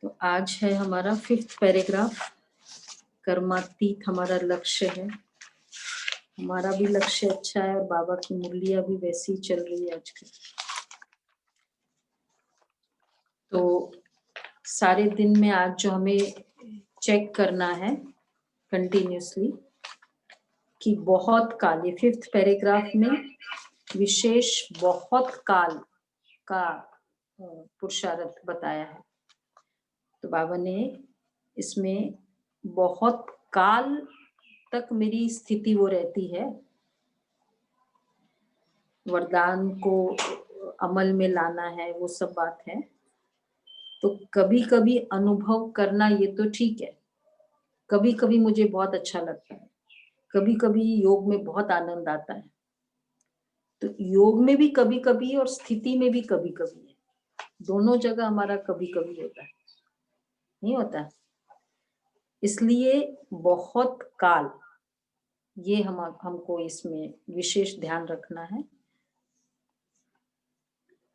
तो आज है हमारा 5th पैराग्राफ। कर्मातीत हमारा लक्ष्य है। हमारा भी लक्ष्य अच्छा है और बाबा की मुरलियां भी वैसी ही चल रही है आजकल। तो सारे दिन में आज जो हमें चेक करना है कंटिन्यूसली कि बहुत काल, ये 5th पैराग्राफ में विशेष बहुत काल का पुरुषार्थ बताया है। तो बाबा ने इसमें बहुत काल तक मेरी स्थिति वो रहती है, वरदान को अमल में लाना है, वो सब बात है। तो कभी कभी अनुभव करना ये तो ठीक है, कभी कभी मुझे बहुत अच्छा लगता है, कभी कभी योग में बहुत आनंद आता है। तो योग में भी कभी कभी और स्थिति में भी कभी कभी है, दोनों जगह हमारा कभी कभी होता है, नहीं होता। इसलिए बहुत काल, ये हमको इसमें विशेष ध्यान रखना है।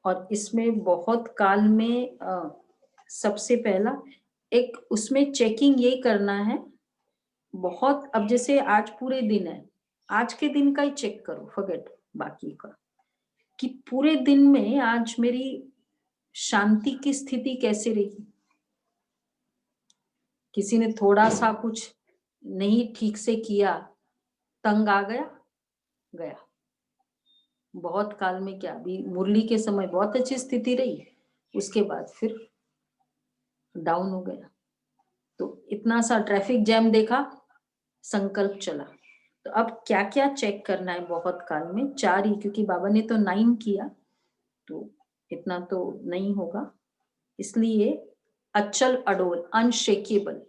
और इसमें बहुत काल में सबसे पहला एक उसमें चेकिंग ये करना है बहुत। अब जैसे आज पूरे दिन है, आज के दिन का ही चेक करो, फॉरगेट बाकी का, कि पूरे दिन में आज मेरी शांति की स्थिति कैसे रही। किसी ने थोड़ा सा कुछ नहीं ठीक से किया, तंग आ गया, गया। बहुत काल में क्या, अभी मुरली के समय बहुत अच्छी स्थिति रही, उसके बाद फिर डाउन हो गया। तो इतना सा ट्रैफिक जैम देखा, संकल्प चला। तो अब क्या क्या चेक करना है बहुत काल में, 4 ही, क्योंकि बाबा ने तो 9 किया तो इतना तो नहीं होगा। इसलिए अचल अडोल, अनशेकेबल।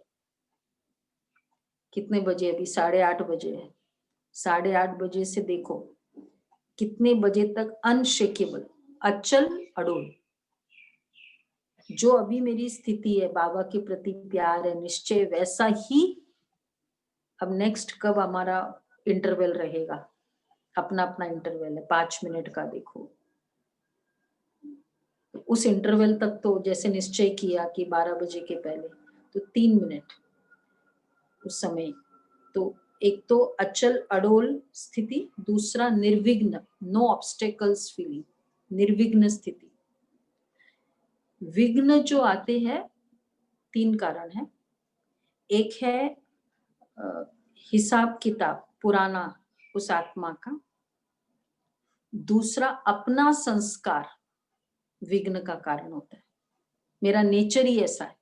कितने बजे, अभी 8:30 बजे है, 8:30 बजे से देखो कितने बजे तक अनशेकेबल, अचल अडोल। जो अभी मेरी स्थिति है, बाबा के प्रति प्यार है, निश्चय वैसा ही। अब नेक्स्ट कब हमारा इंटरवल रहेगा, अपना अपना इंटरवल है, 5 मिनट का देखो। उस इंटरवल तक तो जैसे निश्चय किया कि 12 बजे के पहले, तो 3 मिनट उस समय। तो एक तो अचल अडोल स्थिति, दूसरा निर्विघ्न, नो ऑब्स्टेकल्स फीलिंग, निर्विघ्न स्थिति। विघ्न जो आते हैं, 3 कारण है। एक है हिसाब किताब पुराना उस आत्मा का, दूसरा अपना संस्कार विघ्न का कारण होता है, मेरा नेचर ही ऐसा है,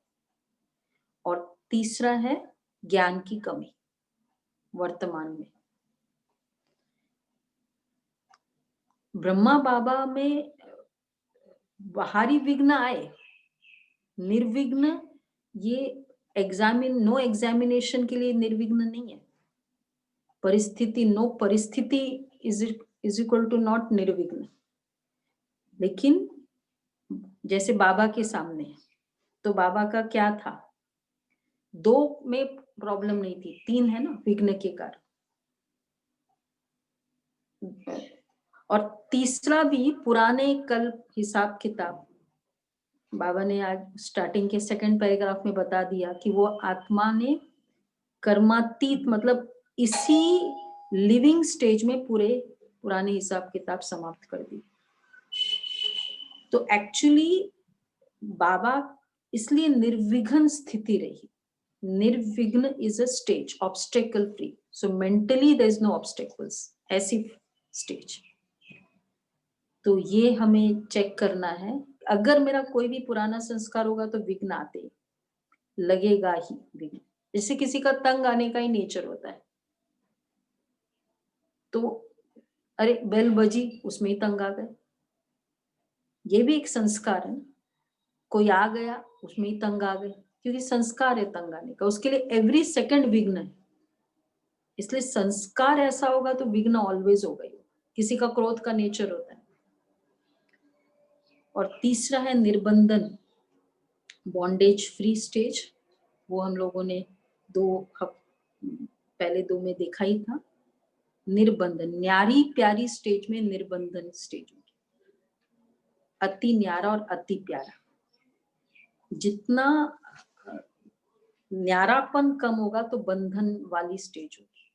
और तीसरा है ज्ञान की कमी वर्तमान में। ब्रह्मा बाबा में बाहरी विघ्न आए, निर्विघ्न, ये नो एग्जामिनेशन के लिए निर्विघ्न नहीं है। परिस्थिति, नो परिस्थिति इज इक्वल टू नॉट निर्विघ्न। लेकिन जैसे बाबा के सामने, तो बाबा का क्या था, 2 में प्रॉब्लम नहीं थी, 3 है ना विघ्न के कारण। और तीसरा भी पुराने कल हिसाब किताब, बाबा ने आज स्टार्टिंग के 2nd पैराग्राफ में बता दिया कि वो आत्मा ने कर्मातीत, मतलब इसी लिविंग स्टेज में पूरे पुराने हिसाब किताब समाप्त कर दी। तो एक्चुअली बाबा इसलिए निर्विघ्न स्थिति रही। निर्विघ्न is a stage, obstacle free. So mentally there is no obstacles, ऐसी स्टेज। तो ये हमें चेक करना है। अगर मेरा कोई भी पुराना संस्कार होगा तो विघ्न आते लगेगा ही, विघ्न। जैसे किसी का तंग आने का ही नेचर होता है, तो अरे बेल बजी, उसमें ही तंग आ गए, ये भी एक संस्कार है। कोई आ गया, उसमें ही तंग आ गए, क्योंकि संस्कार है तंग आने का, उसके लिए एवरी सेकंड विघ्न है। इसलिए संस्कार ऐसा होगा तो विघ्न ऑलवेज होगा ही। किसी का क्रोध का नेचर होता है। और तीसरा है निर्बंधन, बॉन्डेज फ्री स्टेज। वो हम लोगों ने पहले 2 में देखा ही था। निर्बंधन, न्यारी प्यारी स्टेज में निर्बंधन स्टेज, अति न्यारा और अति प्यारा। जितना न्यारापन कम होगा तो बंधन वाली स्टेज होगी।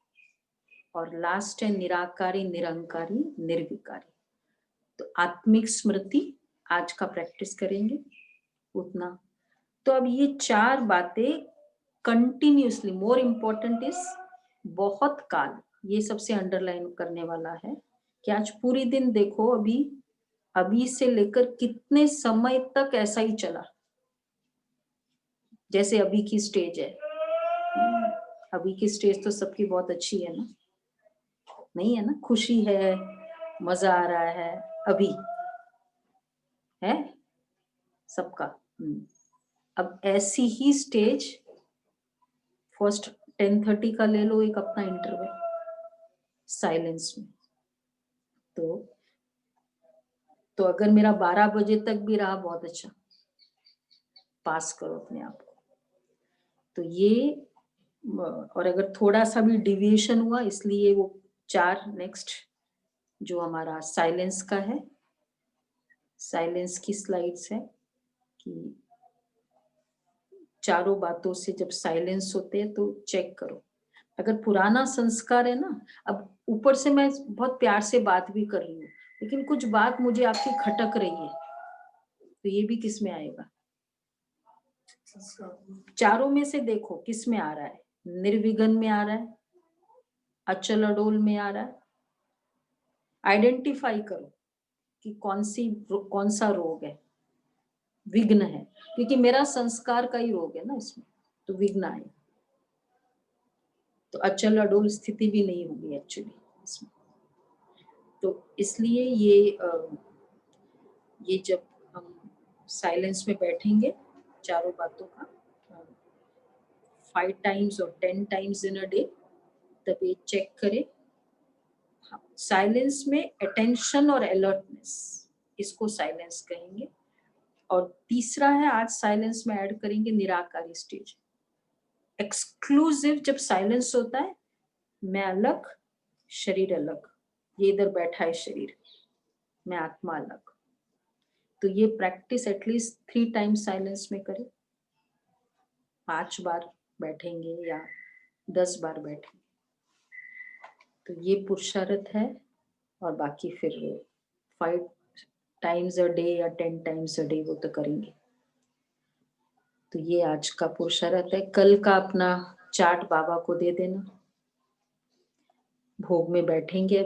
और लास्ट है निराकारी, निरंकारी, निर्विकारी। तो आत्मिक स्मृति आज का प्रैक्टिस करेंगे उतना। तो अब ये 4 बातें कंटिन्यूअसली, मोर इम्पोर्टेंट इज बहुत काल, ये सबसे अंडरलाइन करने वाला है कि आज पूरी दिन देखो, अभी से लेकर कितने समय तक ऐसा ही चला, जैसे अभी की स्टेज है। अभी की स्टेज तो सबकी बहुत अच्छी है ना, नहीं है ना? खुशी है, मजा आ रहा है, अभी है सबका। अब ऐसी ही स्टेज फर्स्ट 10:30 का ले लो, एक अपना इंटरवल साइलेंस में। तो अगर मेरा 12 बजे तक भी रहा, बहुत अच्छा, पास करो अपने आप को। तो ये, और अगर थोड़ा सा भी डिविएशन हुआ, इसलिए वो 4 नेक्स्ट जो हमारा साइलेंस का है, साइलेंस की स्लाइड्स है कि चारों बातों से जब साइलेंस होते हैं तो चेक करो। अगर पुराना संस्कार है ना, अब ऊपर से मैं बहुत प्यार से बात भी कर रही हूँ, लेकिन कुछ बात मुझे आपकी खटक रही है, तो ये भी किस में आएगा? चारों में से देखो किस में आ रहा है। निर्विघ्न में आ रहा है, अचल अडोल में आ रहा है। आइडेंटिफाई करो कि कौन सा रोग है, विघ्न है, क्योंकि मेरा संस्कार का ही रोग है ना इसमें, तो विघ्न आए। तो अचल अडोल स्थिति भी नहीं होगी एक्चुअली इसमें। तो इसलिए ये जब हम साइलेंस में बैठेंगे, चारों बातों का 5 टाइम्स और 10 टाइम्स इन अ डे, तब ये चेक करें। साइलेंस में अटेंशन और अलर्टनेस, इसको साइलेंस कहेंगे। और तीसरा है, आज साइलेंस में ऐड करेंगे निराकारी स्टेज। एक्सक्लूसिव जब साइलेंस होता है, मैं अलग, शरीर अलग, ये इधर बैठा है शरीर, मैं आत्मा अलग। तो ये प्रैक्टिस एटलीस्ट 3 टाइम्स साइलेंस में करें। 5 बार बैठेंगे या 10 बार बैठेंगे, तो ये पुरुषार्थ है। और बाकी फिर 5 टाइम्स अ डे या 10 टाइम्स अ डे वो तो करेंगे। तो ये आज का पुरुषार्थ है। कल का अपना चार्ट बाबा को दे देना, भोग में बैठेंगे।